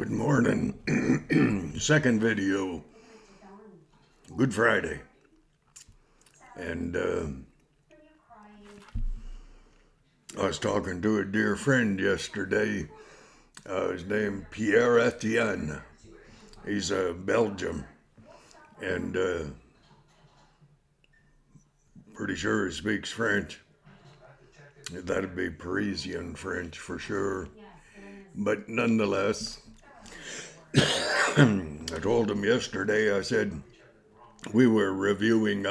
Good morning. Second video, Good Friday. And I was talking to a dear friend yesterday. His name Pierre Etienne. He's a Belgium. And pretty sure he speaks French. That'd be Parisian French for sure. But nonetheless, I told him yesterday, I said, we were reviewing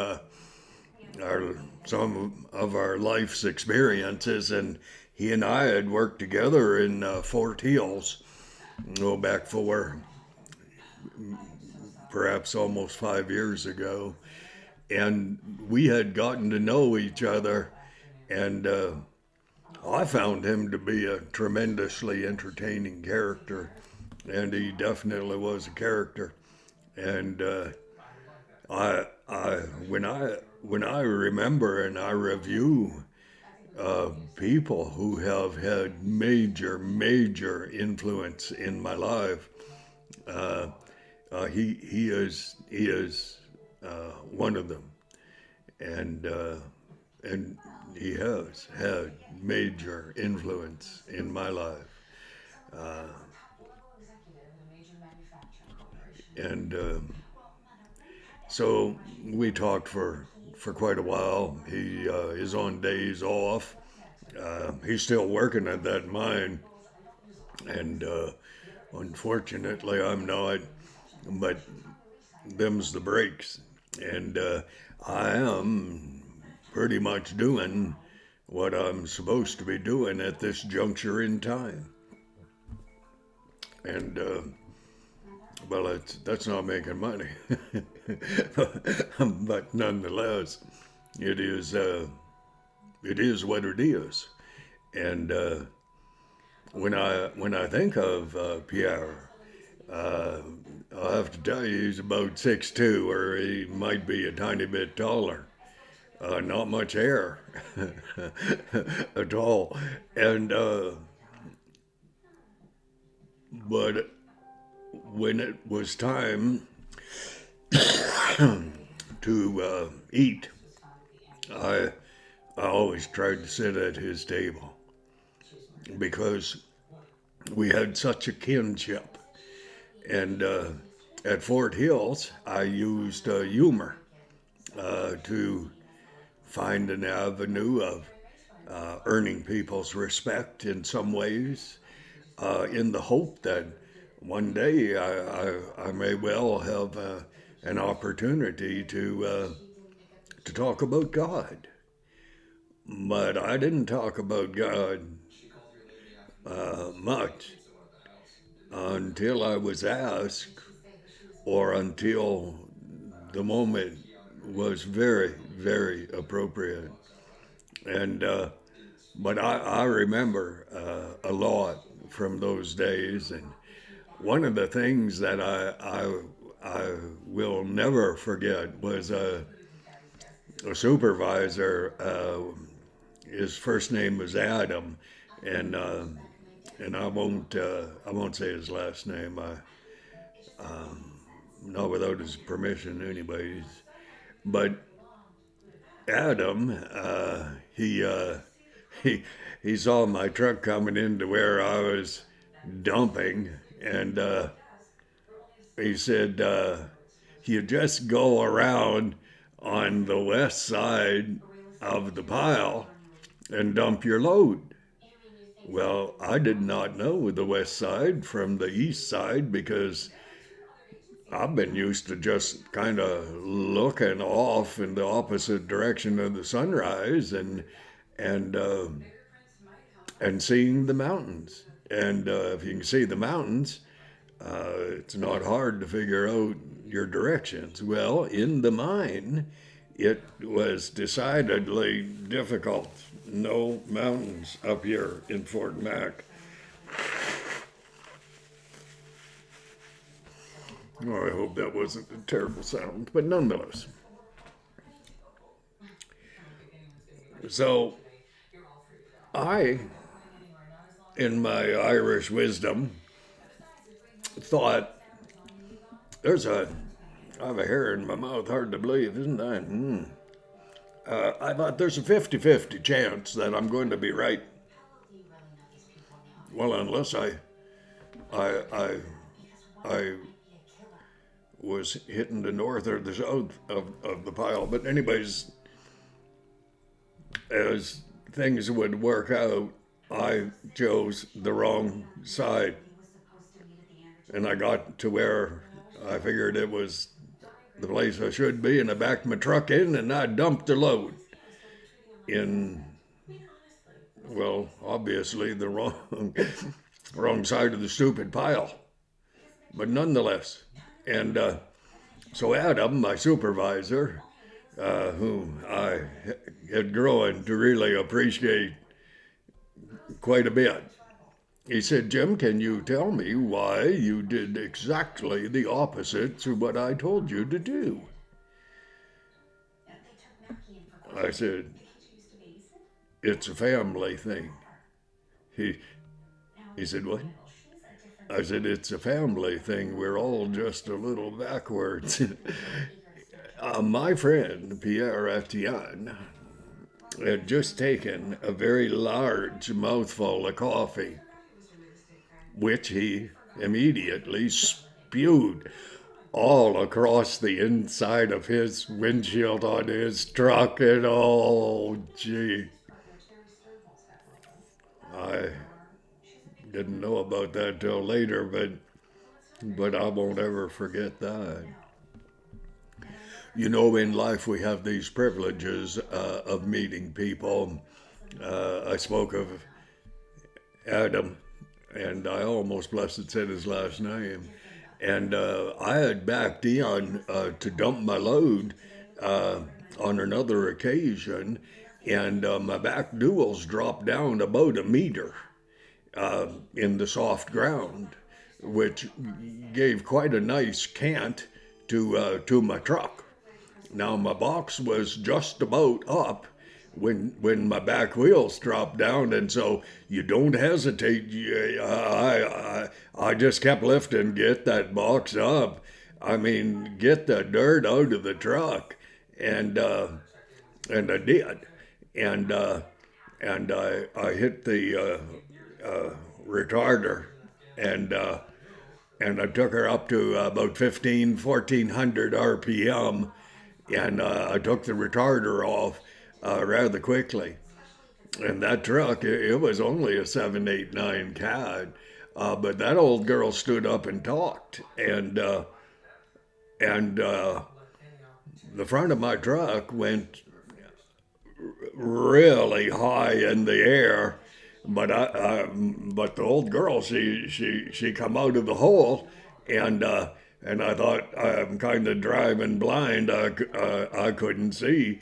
some of our life's experiences, and he and I had worked together in Fort Hills, back for perhaps almost 5 years ago, and we had gotten to know each other, and I found him to be a tremendously entertaining character, and he definitely was a character, and when I remember and I review people who have had major influence in my life, he is one of them, and he has had major influence in my life, and so we talked for quite a while. He is on days off. He's still working at that mine, and unfortunately I'm not, but them's the breaks. And I am pretty much doing what I'm supposed to be doing at this juncture in time. And well, that's not making money, but nonetheless, it is what it is. And when I think of Pierre, I'll have to tell you he's about 6'2", or he might be a tiny bit taller. Not much hair at all, and but when it was time to eat, I always tried to sit at his table because we had such a kinship. And at Fort Hills, I used humor to find an avenue of earning people's respect in some ways, in the hope that one day I may well have an opportunity to talk about God. But I didn't talk about God much until I was asked, or until the moment was very appropriate. And but I remember a lot from those days, and one of the things that I will never forget was a supervisor. His first name was Adam, and I won't say his last name. Not without his permission, anyways. But Adam, he he saw my truck coming into where I was dumping, and he said, "You just go around on the west side of the pile and dump your load." Well, I did not know the west side from the east side because I've been used to just kind of looking off in the opposite direction of the sunrise and and seeing the mountains. And if you can see the mountains, it's not hard to figure out your directions. Well, in the mine, it was decidedly difficult. No mountains up here in Fort Mac. Oh, I hope that wasn't a terrible sound, but nonetheless. So I, in my Irish wisdom, thought, I have a hair in my mouth, hard to believe, isn't that? I thought there's a 50-50 chance that I'm going to be right. Well, unless I, I, I was hitting the north or the south of the pile. But anyways, as things would work out, I chose the wrong side. And I got to where I figured it was the place I should be, and I backed my truck in and I dumped the load in, well, obviously the wrong side of the stupid pile. But nonetheless, and so Adam, my supervisor, whom I had grown to really appreciate quite a bit, he said, Jim, can you tell me why you did exactly the opposite to what I told you to do? I said, it's a family thing. He said, what? I said, it's a family thing. We're all just a little backwards. My friend, Pierre Etienne, had just taken a very large mouthful of coffee, which he immediately spewed all across the inside of his windshield on his truck. And oh, gee, I didn't know about that till later, but I won't ever forget that. You know, in life we have these privileges of meeting people. I spoke of Adam, and I almost blessed said his last name. And I had backed in to dump my load on another occasion, and my back duals dropped down about a meter in the soft ground, which gave quite a nice cant to my truck. Now my box was just about up when my back wheels dropped down, and so you don't hesitate. I just kept lifting, get that box up. I mean, get the dirt out of the truck, and I did, and I hit the retarder, and I took her up to about 1400 RPM, and I took the retarder off rather quickly. And that truck, it was only a 789 CAD, but that old girl stood up and talked, and the front of my truck went really high in the air, but but the old girl, she come out of the hole, and I thought, I'm kind of driving blind. I couldn't see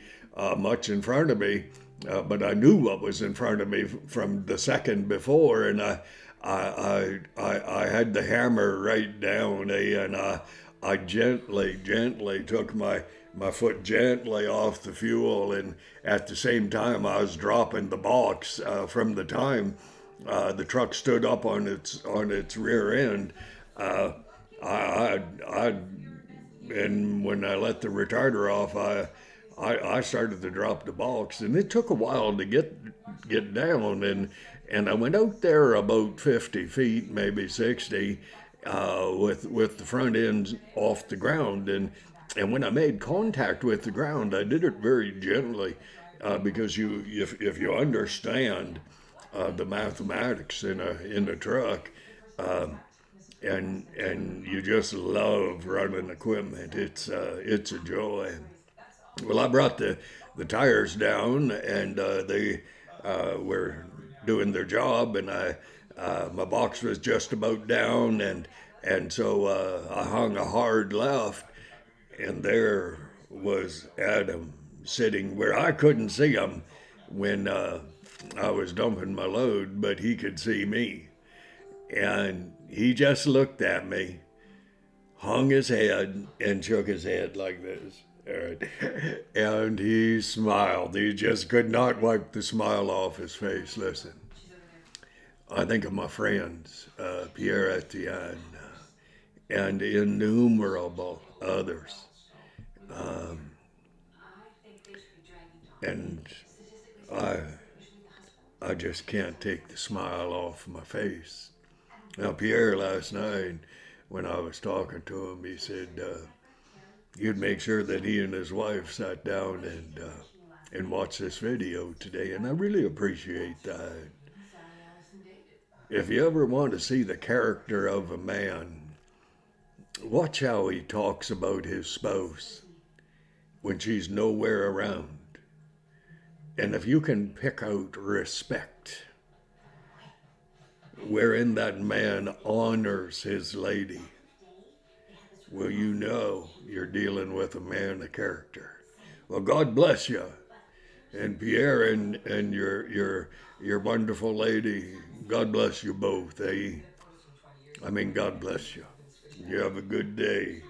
much in front of me, but I knew what was in front of me from the second before, and I had the hammer right down, and I gently took my foot gently off the fuel, and at the same time I was dropping the box from the time the truck stood up on its rear end. And when I let the retarder off, I started to drop the box, and it took a while to get down, and I went out there about 50 feet, maybe 60, with the front end off the ground, and when I made contact with the ground, I did it very gently, because if you understand the mathematics in a truck, and you just love running equipment, it's a joy. Well, I brought the tires down, and they were doing their job, and my box was just about down, and so I hung a hard left, and there was Adam sitting where I couldn't see him when I was dumping my load, but he could see me, and he just looked at me, hung his head, and shook his head like this. And he smiled. He just could not wipe the smile off his face. Listen, I think of my friends, Pierre Etienne, and innumerable others. Um, and I, I just can't take the smile off my face. Now, Pierre last night, when I was talking to him, he said he'd make sure that he and his wife sat down and watched this video today, and I really appreciate that. If you ever want to see the character of a man, watch how he talks about his spouse when she's nowhere around. And if you can pick out respect, wherein that man honors his lady, well, you know you're dealing with a man of character. Well, God bless you. And Pierre and your wonderful lady, God bless you both, eh? I mean, God bless you. You have a good day.